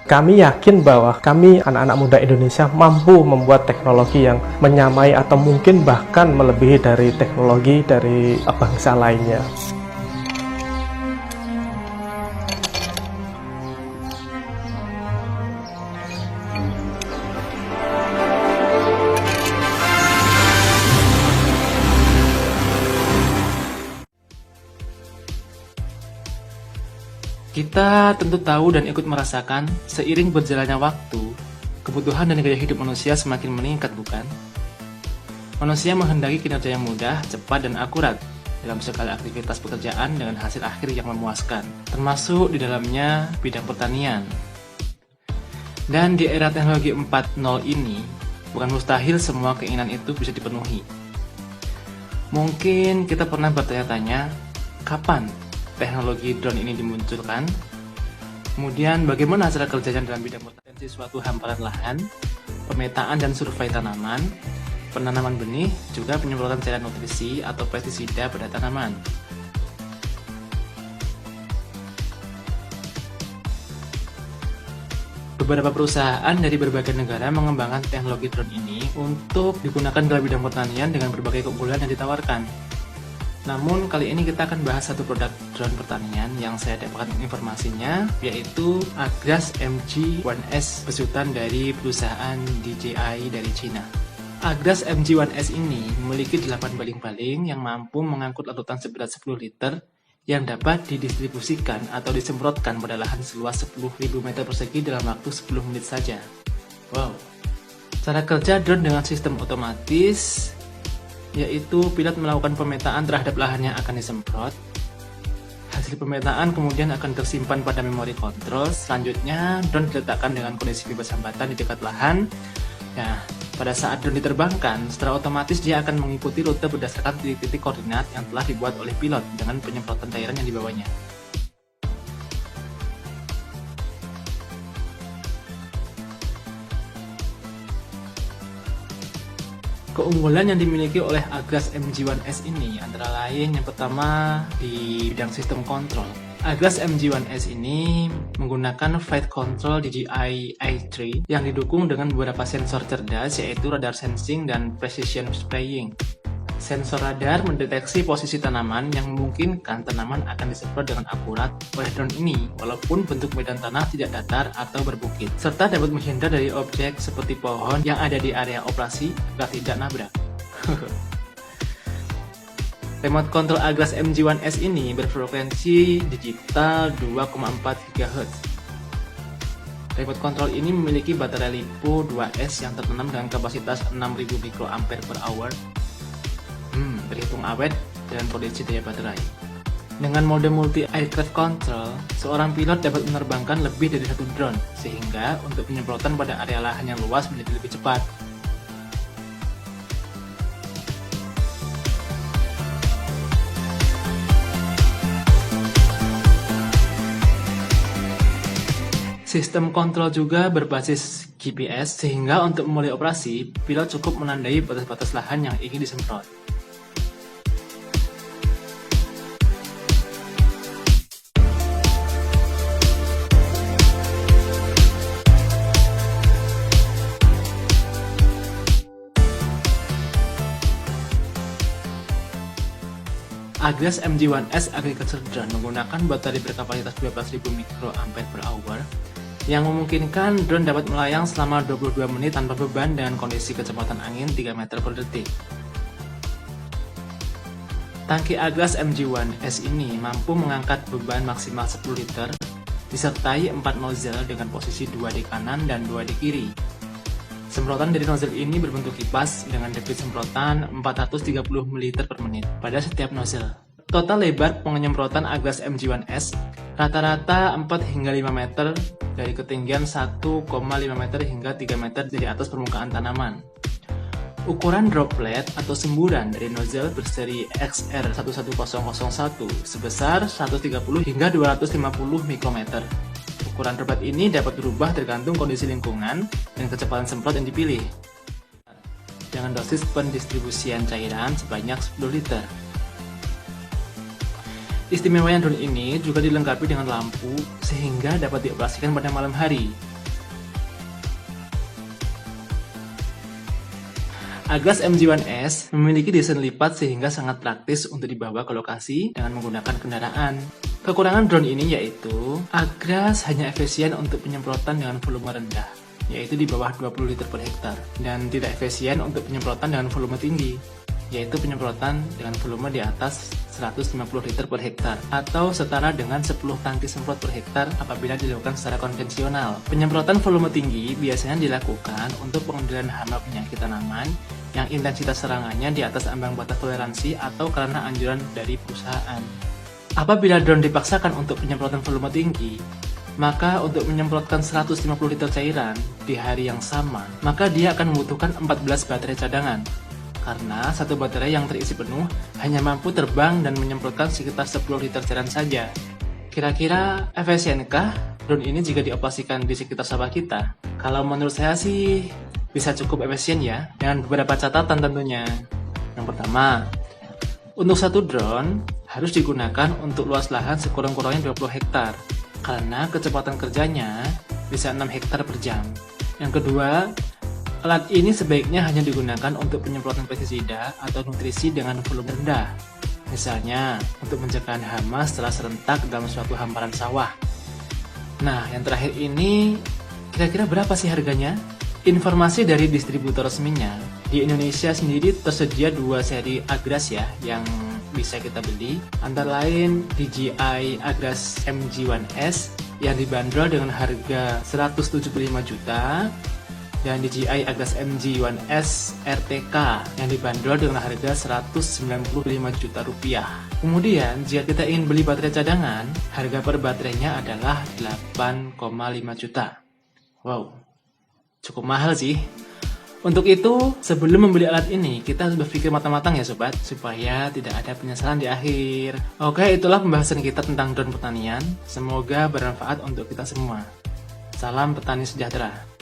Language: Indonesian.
Kami yakin bahwa kami anak-anak muda Indonesia mampu membuat teknologi yang menyamai atau mungkin bahkan melebihi dari teknologi dari bangsa lainnya. Kita tentu tahu dan ikut merasakan, seiring berjalannya waktu, kebutuhan dan gaya hidup manusia semakin meningkat, bukan? Manusia menghendaki kinerja yang mudah, cepat, dan akurat dalam segala aktivitas pekerjaan dengan hasil akhir yang memuaskan, termasuk di dalamnya bidang pertanian. Dan di era teknologi 4.0 ini, bukan mustahil semua keinginan itu bisa dipenuhi. Mungkin kita pernah bertanya-tanya, kapan teknologi drone ini dimunculkan? Kemudian bagaimana cara kerjanya dalam bidang potensi suatu hamparan lahan, pemetaan dan survei tanaman, penanaman benih, juga penyemprotan cairan nutrisi atau pestisida pada tanaman. Beberapa perusahaan dari berbagai negara mengembangkan teknologi drone ini untuk digunakan dalam bidang pertanian dengan berbagai keunggulan yang ditawarkan. Namun kali ini kita akan bahas satu produk drone pertanian yang saya dapatkan informasinya, yaitu Agras MG1S besutan dari perusahaan DJI dari Cina. Agras MG1S ini memiliki 8 baling-baling yang mampu mengangkut larutan seberat 10 liter yang dapat didistribusikan atau disemprotkan pada lahan seluas 10.000 meter persegi dalam waktu 10 menit saja. Wow! Cara kerja drone dengan sistem otomatis, yaitu pilot melakukan pemetaan terhadap lahan yang akan disemprot. Hasil pemetaan kemudian akan tersimpan pada memori kontrol. Selanjutnya, drone diletakkan dengan kondisi bebas hambatan di dekat lahan. Nah, pada saat drone diterbangkan, secara otomatis dia akan mengikuti rute berdasarkan titik-titik koordinat yang telah dibuat oleh pilot dengan penyemprotan cairan yang dibawanya. Keunggulan yang dimiliki oleh Agras MG1S ini antara lain yang pertama di bidang sistem kontrol. Agras MG1S ini menggunakan Flight Control DJI i3 yang didukung dengan beberapa sensor cerdas, yaitu radar sensing dan precision spraying. Sensor radar mendeteksi posisi tanaman yang memungkinkan tanaman akan disemprot dengan akurat oleh drone ini walaupun bentuk medan tanah tidak datar atau berbukit, serta dapat menghindar dari objek seperti pohon yang ada di area operasi agar tidak nabrak. Remote control Agras MG1S ini berfrekuensi digital 2,4 GHz. Remote control ini memiliki baterai LiPo 2S yang tertanam dengan kapasitas 6000 mAh. Terhitung awet dan potensi daya baterai. Dengan mode multi aircraft control, seorang pilot dapat menerbangkan lebih dari satu drone, sehingga untuk penyemprotan pada area lahan yang luas menjadi lebih cepat. Sistem kontrol juga berbasis GPS, sehingga untuk memulai operasi, pilot cukup menandai batas-batas lahan yang ingin disemprot. Agras MG1S Agriculture Drone menggunakan baterai berkapasitas 12.000 mAh yang memungkinkan drone dapat melayang selama 22 menit tanpa beban dengan kondisi kecepatan angin 3 meter per detik. Tangki Agras MG1S ini mampu mengangkat beban maksimal 10 liter disertai 4 nozzle dengan posisi 2 di kanan dan 2 di kiri. Semprotan dari nozzle ini berbentuk kipas dengan debit semprotan 430 ml per menit pada setiap nozzle. Total lebar penyemprotan Agras MG1S rata-rata 4 hingga 5 meter dari ketinggian 1,5 meter hingga 3 meter dari atas permukaan tanaman. Ukuran droplet atau semburan dari nozzle berseri XR11001 sebesar 130 hingga 250 mikrometer. Ukuran droplet ini dapat berubah tergantung kondisi lingkungan dan kecepatan semprot yang dipilih. Dengan dosis pendistribusian cairan sebanyak 10 liter. Istimewanya drone ini juga dilengkapi dengan lampu sehingga dapat dioperasikan pada malam hari. Agras MG1S memiliki desain lipat sehingga sangat praktis untuk dibawa ke lokasi dengan menggunakan kendaraan. Kekurangan drone ini yaitu Agras hanya efisien untuk penyemprotan dengan volume rendah, yaitu di bawah 20 liter per hektar, dan tidak efisien untuk penyemprotan dengan volume tinggi, yaitu penyemprotan dengan volume di atas 150 liter per hektar atau setara dengan 10 tangki semprot per hektar apabila dilakukan secara konvensional. Penyemprotan volume tinggi biasanya dilakukan untuk pengendalian hama penyakit tanaman yang intensitas serangannya di atas ambang batas toleransi atau karena anjuran dari perusahaan. Apabila drone dipaksakan untuk penyemprotan volume tinggi, maka untuk menyemprotkan 150 liter cairan di hari yang sama, maka dia akan membutuhkan 14 baterai cadangan. Karena satu baterai yang terisi penuh hanya mampu terbang dan menyemprotkan sekitar 10 liter cairan saja. Kira-kira efisienkah drone ini jika dioperasikan di sekitar sawah kita? Kalau menurut saya sih bisa cukup efisien ya, dengan beberapa catatan tentunya. Yang pertama, untuk satu drone harus digunakan untuk luas lahan sekurang-kurangnya 20 hektar, karena kecepatan kerjanya bisa 6 hektar per jam. Yang kedua, alat ini sebaiknya hanya digunakan untuk penyemprotan pestisida atau nutrisi dengan volume rendah, misalnya untuk mencegah hama setelah serentak dalam suatu hamparan sawah. Nah, yang terakhir ini kira-kira berapa sih harganya? Informasi dari distributor resminya, di Indonesia sendiri tersedia 2 seri Agras ya yang bisa kita beli, antara lain DJI Agras MG1S yang dibanderol dengan harga 175 juta dan DJI Agras MG1S RTK yang dibanderol dengan harga 195 juta rupiah. Kemudian, jika kita ingin beli baterai cadangan, harga per baterainya adalah 8,5 juta. Wow, cukup mahal sih. Untuk itu, sebelum membeli alat ini, kita harus berpikir matang-matang ya sobat, supaya tidak ada penyesalan di akhir. Oke, itulah pembahasan kita tentang drone pertanian. Semoga bermanfaat untuk kita semua. Salam petani sejahtera.